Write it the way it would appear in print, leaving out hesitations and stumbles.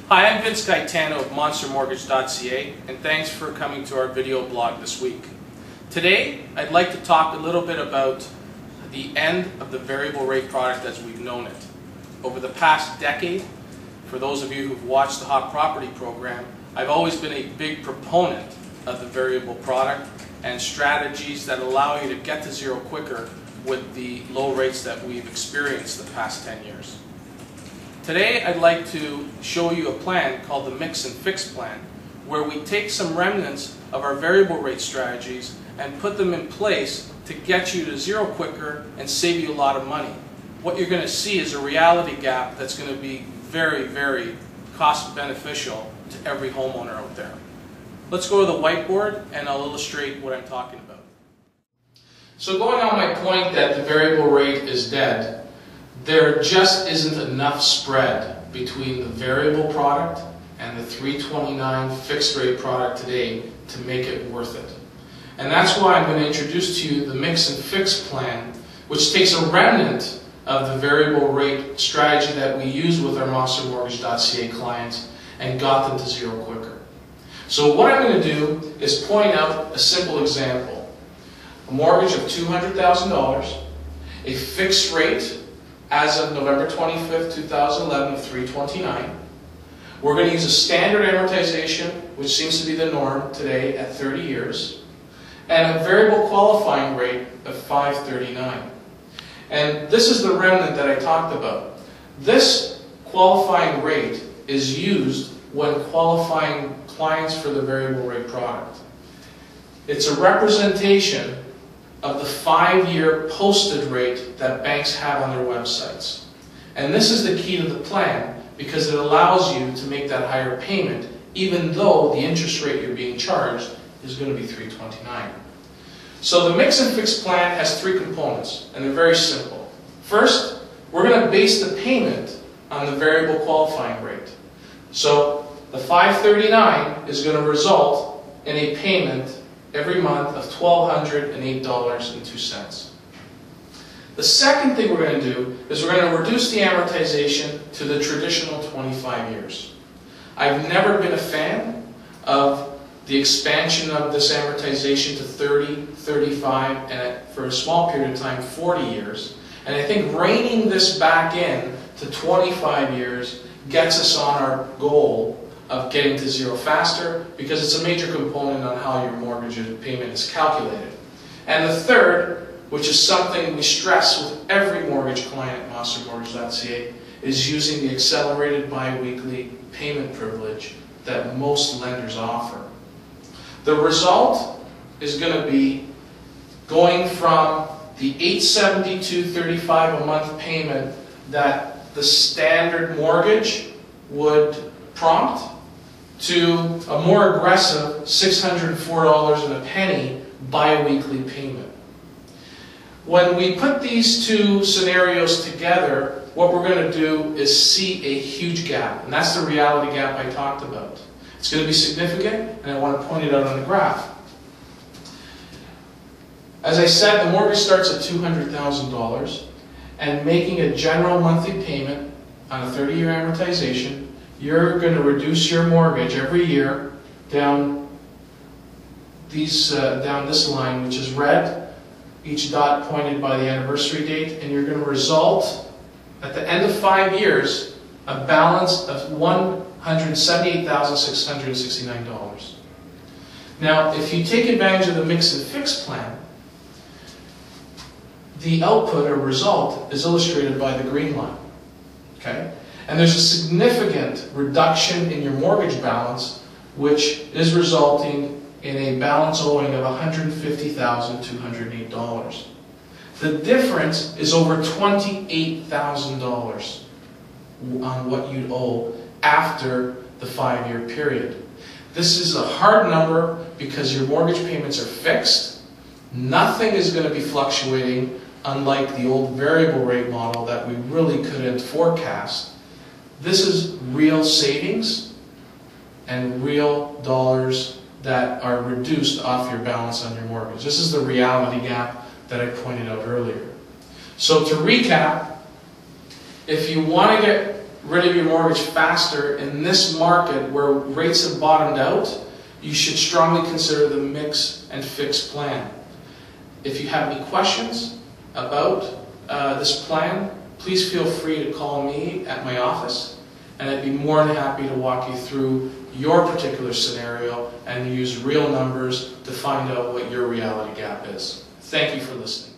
Hi, I'm Vince Gaetano of MonsterMortgage.ca, and thanks for coming to our video blog this week. Today, I'd like to talk a little bit about the end of the variable rate product as we've known it. Over the past decade, for those of you who've watched the Hot Property program, I've always been a big proponent of the variable product and strategies that allow you to get to zero quicker with the low rates that we've experienced the past 10 years. Today I'd like to show you a plan called the Mix and Fix plan, where we take some remnants of our variable rate strategies and put them in place to get you to zero quicker and save you a lot of money. What you're going to see is a reality gap that's going to be very, very cost beneficial to every homeowner out there. Let's go to the whiteboard and I'll illustrate what I'm talking about. So going on my point that the variable rate is dead, there just isn't enough spread between the variable product and the 329 fixed rate product today to make it worth it. And that's why I'm going to introduce to you the Mix and Fix plan, which takes a remnant of the variable rate strategy that we use with our MonsterMortgage.ca clients and got them to zero quicker. So what I'm going to do is point out a simple example. A mortgage of $200,000, a fixed rate as of November 25th, 2011 of 329. We're going to use a standard amortization, which seems to be the norm today at 30 years, and a variable qualifying rate of 539. And this is the remnant that I talked about. This qualifying rate is used when qualifying clients for the variable rate product. It's a representation of the 5-year posted rate that banks have on their websites. And this is the key to the plan because it allows you to make that higher payment even though the interest rate you're being charged is going to be 329. So the Mix and Fix plan has 3 components and they're very simple. First, we're going to base the payment on the variable qualifying rate. So the 539 is going to result in a payment every month of $1,208.02. The second thing we're going to do is we're going to reduce the amortization to the traditional 25 years. I've never been a fan of the expansion of this amortization to 30, 35, and for a small period of time, 40 years. And I think reining this back in to 25 years gets us on our goal of getting to zero faster because it's a major component on how your mortgage payment is calculated. And the third, which is something we stress with every mortgage client at MonsterMortgage.ca, is using the accelerated biweekly payment privilege that most lenders offer. The result is going to be going from the $872.35 a month payment that the standard mortgage would prompt to a more aggressive $604.01 bi-weekly payment. When we put these two scenarios together, what we're going to do is see a huge gap, and that's the reality gap I talked about. It's going to be significant, and I want to point it out on the graph. As I said, the mortgage starts at $200,000, and making a general monthly payment on a 30-year amortization, you're going to reduce your mortgage every year down this line, which is red, each dot pointed by the anniversary date, and you're going to result, at the end of 5 years, a balance of $178,669. Now, if you take advantage of the Mix and Fix plan, the output or result is illustrated by the green line. Okay? And there's a significant reduction in your mortgage balance, which is resulting in a balance owing of $150,208. The difference is over $28,000 on what you'd owe after the 5-year period. This is a hard number because your mortgage payments are fixed. Nothing is going to be fluctuating, unlike the old variable rate model that we really couldn't forecast. This is real savings and real dollars that are reduced off your balance on your mortgage. This is the reality gap that I pointed out earlier. So to recap, if you want to get rid of your mortgage faster in this market where rates have bottomed out, you should strongly consider the mix and fix plan. If you have any questions about this plan, please feel free to call me at my office, and I'd be more than happy to walk you through your particular scenario and use real numbers to find out what your reality gap is. Thank you for listening.